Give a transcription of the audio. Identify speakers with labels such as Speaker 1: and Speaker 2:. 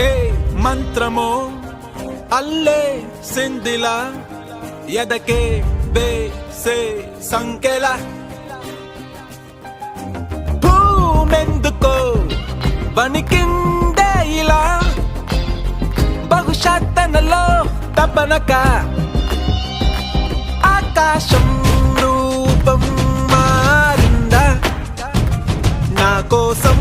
Speaker 1: ఏ మంత్రమో అల్లే సిందిలా ఎదకే బేసే సంకెల భూమెందుకో వణికిందే ఇలా బహుశా తనలో తపనక ఆకాశం రూపం మారిందా నా కోసం